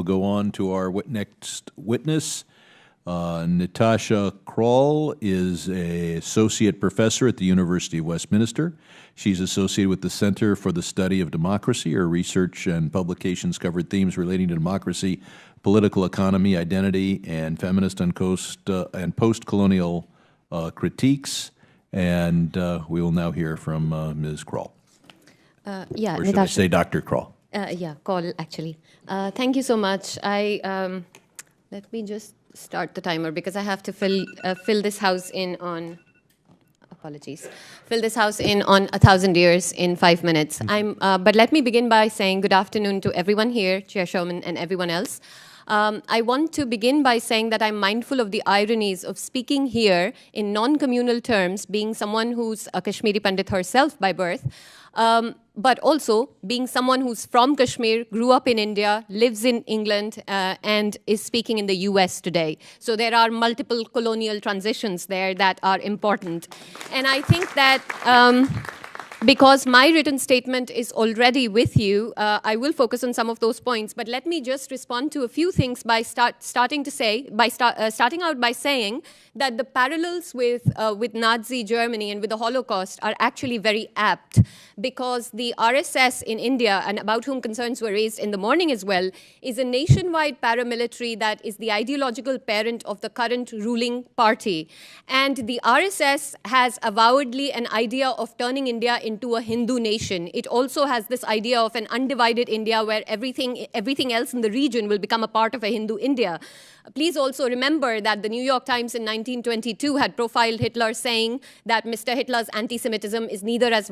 go on to our next witness. Natasha Crawl is an associate professor at the University of Westminster. She's associated with the Center for the Study of Democracy. Her research and publications covered themes relating to democracy, political economy, identity, and feminist and post-colonial critiques. And we will now hear from Ms. Crawl. Or should Natasha. I say Dr. Crawl? Call, actually. Thank you so much. Let me just start the timer because I have to fill this house in on, apologies, fill this house in on 1,000 years in 5 minutes. But let me begin by saying good afternoon to everyone here, Chair Showman and everyone else. I want to begin by saying that I'm mindful of the ironies of speaking here in non-communal terms, being someone who's a Kashmiri Pandit herself by birth, but also being someone who's from Kashmir, grew up in India, lives in England, and is speaking in the US today. So there are multiple colonial transitions there that are important. And I think that because my written statement is already with you, I will focus on some of those points. But let me just respond to a few things by starting out by saying that the parallels with Nazi Germany and with the Holocaust are actually very apt, because the RSS in India, and about whom concerns were raised in the morning as well, is a nationwide paramilitary that is the ideological parent of the current ruling party. And the RSS has avowedly an idea of turning India into a Hindu nation. It also has this idea of an undivided India where everything else in the region will become a part of a Hindu India. Please also remember that the New York Times in 1922 had profiled Hitler, saying that Mr. Hitler's anti-Semitism is neither as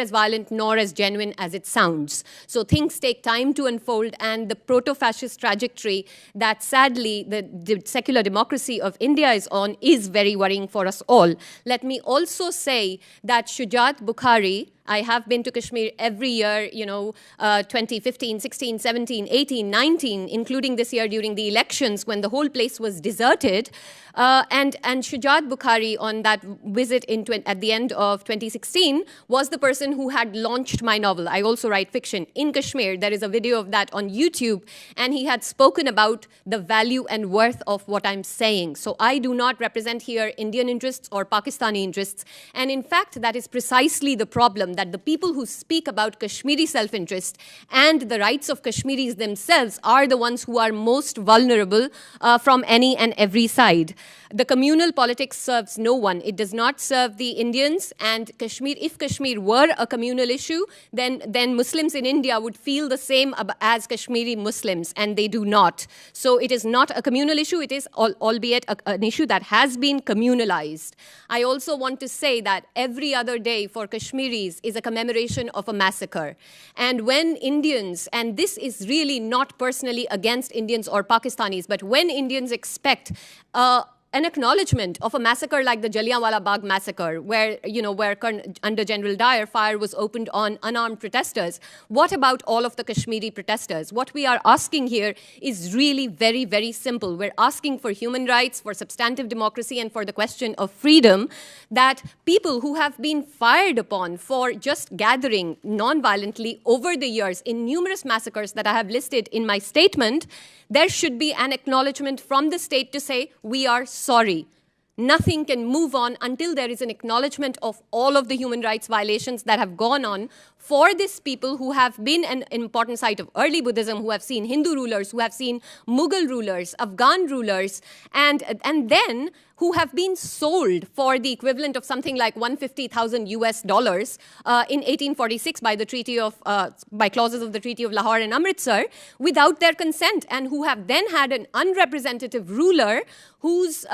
violent nor as genuine as it sounds. So things take time to unfold, and the proto-fascist trajectory that sadly the secular democracy of India is on is very worrying for us all. Let me also say that Shujat Bukhari, I have been to Kashmir every year, 2015, 16, 17, 18, 19, including this year during the elections when the whole place was deserted. And Shujat Bukhari, on that visit at the end of 2016, was the person who had launched my novel. I also write fiction in Kashmir. There is a video of that on YouTube. And he had spoken about the value and worth of what I'm saying. So I do not represent here Indian interests or Pakistani interests. And in fact, that is precisely the problem, that the people who speak about Kashmiri self-interest and the rights of Kashmiris themselves are the ones who are most vulnerable from any and every side. The communal politics serves no one. It does not serve the Indians. And Kashmir, if Kashmir were a communal issue, then Muslims in India would feel the same as Kashmiri Muslims, and they do not. So it is not a communal issue. It is, albeit, an issue that has been communalized. I also want to say that every other day for Kashmiris is a commemoration of a massacre. And when Indians, and this is really not personally against Indians or Pakistanis, but when Indians expect an acknowledgement of a massacre like the Jallianwala Bagh massacre, where under General Dyer, fire was opened on unarmed protesters. What about all of the Kashmiri protesters? What we are asking here is really very, very simple. We're asking for human rights, for substantive democracy, and for the question of freedom, that people who have been fired upon for just gathering non-violently over the years in numerous massacres that I have listed in my statement, there should be an acknowledgement from the state to say, we are sorry. Nothing can move on until there is an acknowledgement of all of the human rights violations that have gone on for these people who have been an important site of early Buddhism, who have seen Hindu rulers, who have seen Mughal rulers, Afghan rulers, and then who have been sold for the equivalent of something like $150,000 in 1846 by clauses of the Treaty of Lahore and Amritsar without their consent, and who have then had an unrepresentative ruler who's,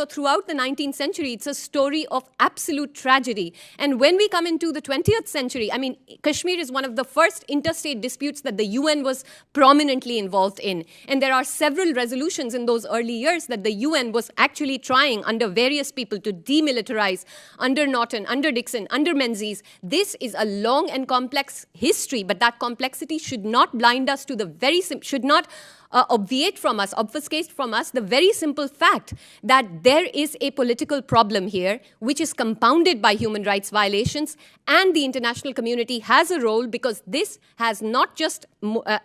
throughout the 19th century, it's a story of absolute tragedy. And when we come into the 20th century, I mean, Kashmir is one of the first interstate disputes that the UN was prominently involved in. And there are several resolutions in those early years that the UN was actually trying under various people to demilitarize, under Norton, under Dixon, under Menzies. This is a long and complex history, but that complexity should not blind us to should not obviate from us, obfuscate from us the very simple fact that there is a political problem here, which is compounded by human rights violations, and the international community has a role, because this has not just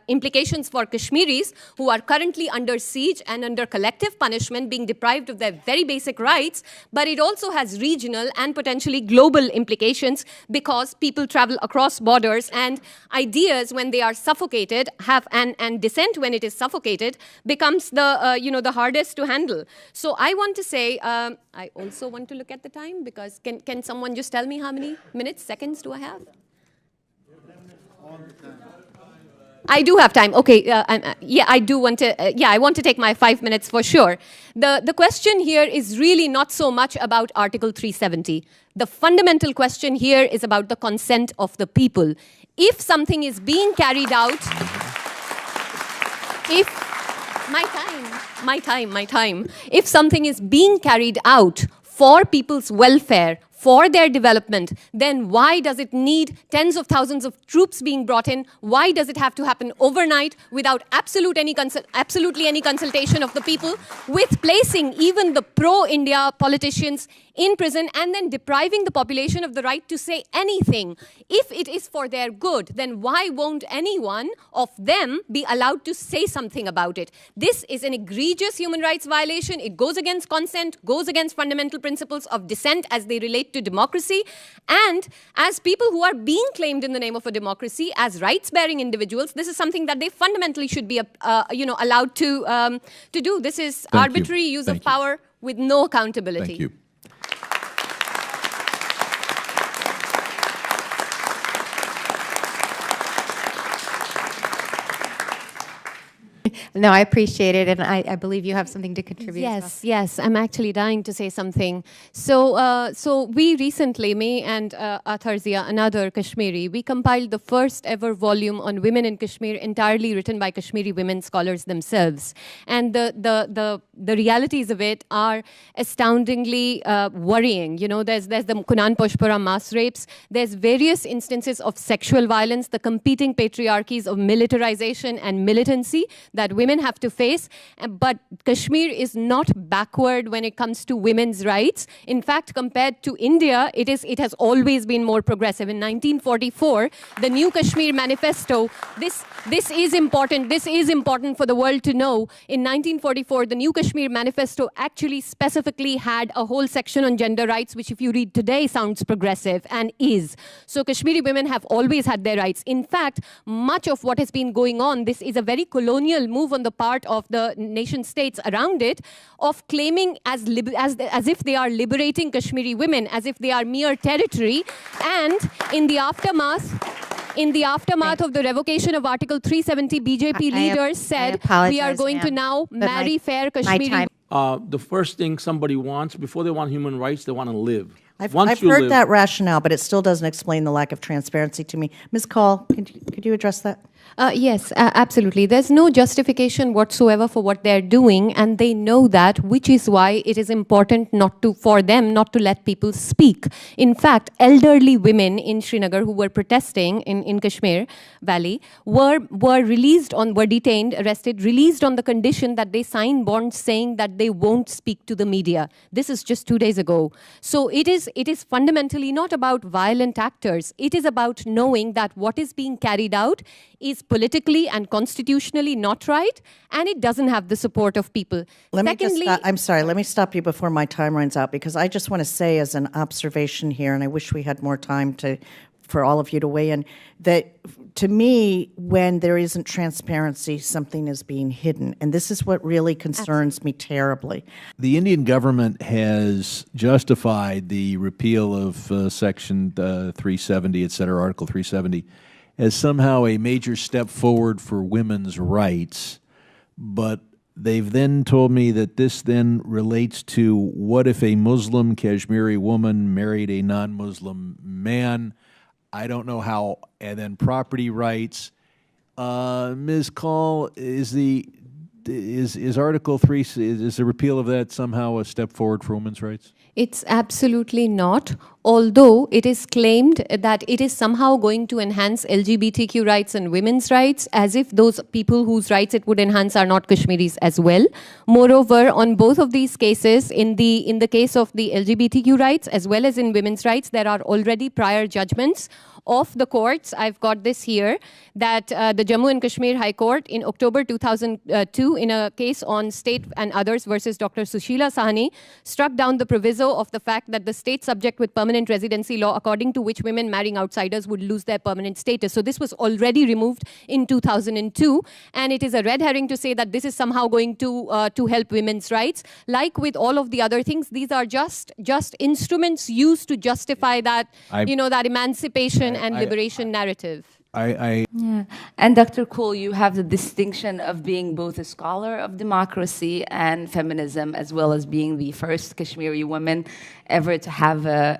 implications for Kashmiris who are currently under siege and under collective punishment, being deprived of their very basic rights, but it also has regional and potentially global implications, because people travel across borders, and ideas, when they are suffocated, and dissent, when it is suffocated, becomes the hardest to handle. So I want to say, I also want to look at the time, because can someone just tell me how many minutes, seconds do I have? I do have time. Okay, yeah, I do want to. I want to take my 5 minutes for sure. The question here is really not so much about Article 370. The fundamental question here is about the consent of the people. If something is being carried out, if something is being carried out for people's welfare, for their development, then why does it need tens of thousands of troops being brought in? Why does it have to happen overnight without absolutely any consultation of the people, with placing even the pro-India politicians in prison and then depriving the population of the right to say anything? If it is for their good, then why won't anyone of them be allowed to say something about it? This is an egregious human rights violation. It goes against consent, goes against fundamental principles of dissent as they relate to democracy, and as people who are being claimed in the name of a democracy as rights-bearing individuals, this is something that they fundamentally should be, allowed to do. This is arbitrary use of power with no accountability. Thank you. No, I appreciate it, and I believe you have something to contribute. Yes, I'm actually dying to say something. So we recently, me and Atharzia, another Kashmiri, we compiled the first ever volume on women in Kashmir, entirely written by Kashmiri women scholars themselves. And the realities of it are astoundingly worrying. You know, there's the Kunan Poshpura mass rapes, there's various instances of sexual violence, the competing patriarchies of militarization and militancy that women have to face. But Kashmir is not backward when it comes to women's rights. In fact, compared to India, it has always been more progressive. In 1944, the new Kashmiri Manifesto, this is important. This is important for the world to know. In 1944, the new Kashmiri Manifesto actually specifically had a whole section on gender rights, which if you read today sounds progressive, and is. So Kashmiri women have always had their rights. In fact, much of what has been going on, this is a very colonial move on the part of the nation states around it, of claiming as if they are liberating Kashmiri women, as if they are mere territory. And in the aftermath of the revocation of Article 370, BJP leaders said, we are going to now marry fair Kashmiri. The first thing somebody wants, before they want human rights, they want to live. I've heard that rationale, but it still doesn't explain the lack of transparency to me. Ms. Kaul, could you address that? Yes, absolutely. There's no justification whatsoever for what they're doing, and they know that, which is why it is important for them not to let people speak. In fact, elderly women in Srinagar who were protesting in Kashmir Valley were detained, arrested, released on the condition that they sign bonds saying that they won't speak to the media. This is just 2 days ago. So it is fundamentally not about violent actors. It is about knowing that what is being carried out is politically and constitutionally not right, and it doesn't have the support of people. I'm sorry, let me stop you before my time runs out, because I just want to say as an observation here, and I wish we had more time for all of you to weigh in, that to me, when there isn't transparency, something is being hidden. And this is what really concerns me terribly. The Indian government has justified the repeal of Section 370, et cetera, Article 370, as somehow a major step forward for women's rights. But they've then told me that this then relates to what if a Muslim Kashmiri woman married a non-Muslim man. I don't know how. And then property rights. Ms. Kaul, is Article 3, is the repeal of that somehow a step forward for women's rights? It's absolutely not, although it is claimed that it is somehow going to enhance LGBTQ rights and women's rights, as if those people whose rights it would enhance are not Kashmiris as well. Moreover, on both of these cases, in the case of the LGBTQ rights as well as in women's rights, there are already prior judgments of the courts. I've got this here, that the Jammu and Kashmir High Court in October 2002, in a case on State and Others versus Dr. Sushila Sahni, struck down the proviso of the fact that the state subject with permanent residency law, according to which women marrying outsiders would lose their permanent status. So this was already removed in 2002, and it is a red herring to say that this is somehow going to help women's rights. Like with all of the other things, these are just instruments used to justify that, that emancipation and liberation narrative. Yeah. And Dr. Kaul, you have the distinction of being both a scholar of democracy and feminism, as well as being the first Kashmiri woman ever to have a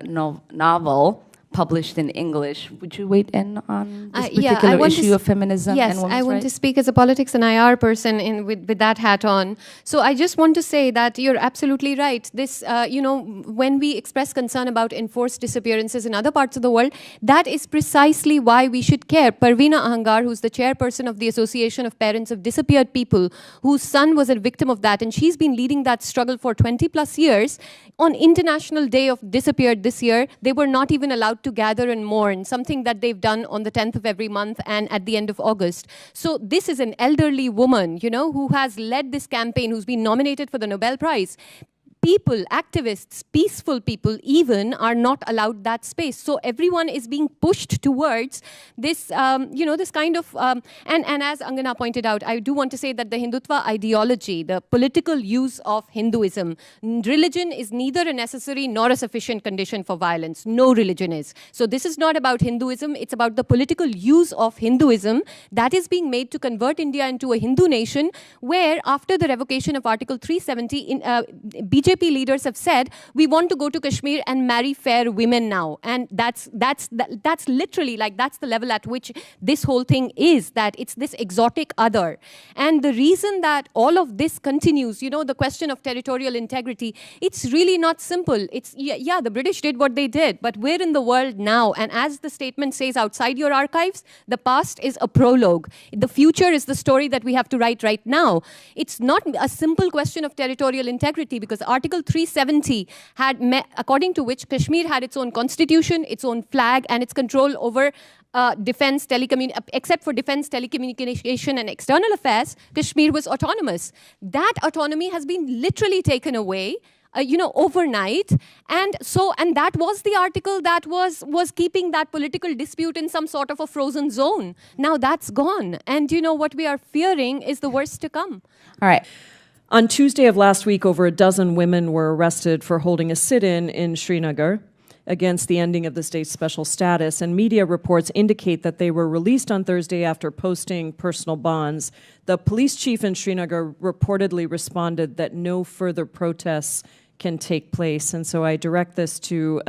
novel published in English. Would you weigh in on this particular issue of feminism and women's rights? Yes, I want to speak as a politics and IR person with that hat on. So I just want to say that you're absolutely right. This, when we express concern about enforced disappearances in other parts of the world, that is precisely why we should care. Parveena Ahangar, who's the chairperson of the Association of Parents of Disappeared People, whose son was a victim of that, and she's been leading that struggle for 20 plus years. On International Day of Disappeared this year, they were not even allowed to gather and mourn, something that they've done on the 10th of every month and at the end of August. So this is an elderly woman, who has led this campaign, who's been nominated for the Nobel Prize. People, activists, peaceful people even, are not allowed that space. So everyone is being pushed towards this, this kind of, and as Angana pointed out, I do want to say that the Hindutva ideology, the political use of Hinduism, religion is neither a necessary nor a sufficient condition for violence. No religion is. So this is not about Hinduism, it's about the political use of Hinduism that is being made to convert India into a Hindu nation, where after the revocation of Article 370, BJP leaders have said, we want to go to Kashmir and marry fair women now. And that's literally, that's the level at which this whole thing is, that it's this exotic other. And the reason that all of this continues, the question of territorial integrity, it's really not simple. It's, the British did what they did, but we're in the world now. And as the statement says, outside your archives, the past is a prologue. The future is the story that we have to write right now. It's not a simple question of territorial integrity, because Article 370 according to which Kashmir had its own constitution, its own flag, and its control over defense, except for defense, telecommunication, and external affairs, Kashmir was autonomous. That autonomy has been literally taken away, overnight. And that was the article that was keeping that political dispute in some sort of a frozen zone. Now that's gone. And what we are fearing is the worst to come. All right. On Tuesday of last week, over a dozen women were arrested for holding a sit-in in Srinagar against the ending of the state's special status, and media reports indicate that they were released on Thursday after posting personal bonds. The police chief in Srinagar reportedly responded that no further protests can take place, and so I direct this to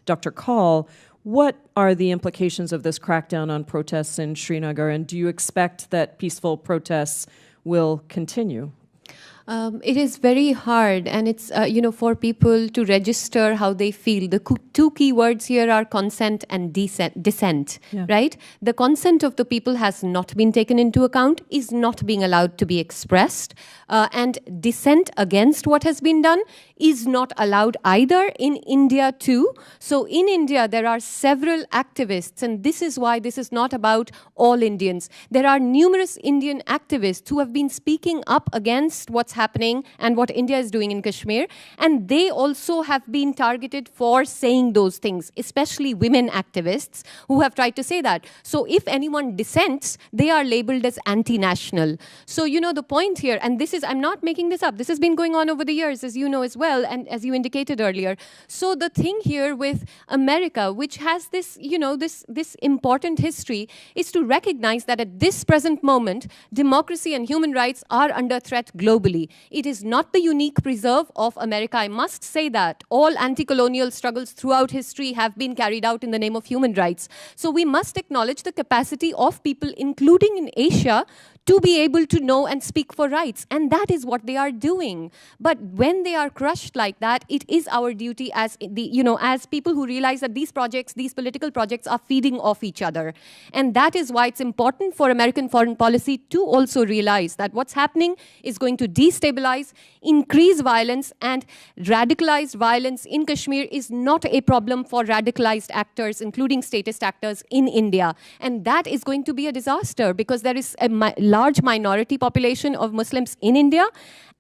Dr. Kaul. What are the implications of this crackdown on protests in Srinagar, and do you expect that peaceful protests will continue? It is very hard, and it's, for people to register how they feel. The two key words here are consent and dissent, right? The consent of the people has not been taken into account, is not being allowed to be expressed, and dissent against what has been done is not allowed either in India too. So in India, there are several activists, and this is why this is not about all Indians. There are numerous Indian activists who have been speaking up against what's happening and what India is doing in Kashmir, and they also have been targeted for saying those things, especially women activists who have tried to say that. So if anyone dissents, they are labeled as anti-national. So, the point here, and this is, I'm not making this up, this has been going on over the years, as you know as well, and as you indicated earlier. So the thing here with America, which has this, this important history, is to recognize that at this present moment, democracy and human rights are under threat globally. globally. It is not the unique preserve of America. I must say that. All anti-colonial struggles throughout history have been carried out in the name of human rights. So we must acknowledge the capacity of people, including in Asia, to be able to know and speak for rights. And that is what they are doing. But when they are crushed like that, it is our duty as as people who realize that these projects, these political projects are feeding off each other. And that is why it's important for American foreign policy to also realize that what's happening is going to destabilize, increase violence, and radicalized violence in Kashmir is not a problem for radicalized actors, including statist actors in India. And that is going to be a disaster because there is a large minority population of Muslims in India.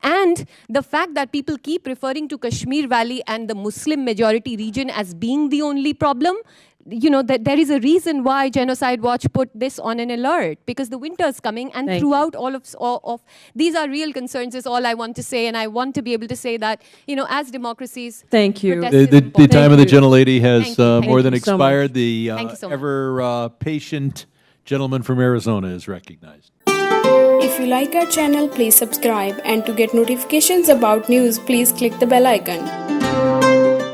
And the fact that people keep referring to Kashmir Valley and the Muslim majority region as being the only problem, that there is a reason why Genocide Watch put this on an alert, because the winter is coming, and throughout all of these are real concerns is all I want to say. And I want to be able to say that, as democracies. Thank you. protest is The important. time of the gentlelady has more than you so expired. much. The Thank you so much. ever patient gentleman from Arizona is recognized. If you like our channel, please subscribe, and to get notifications about news, please click the bell icon.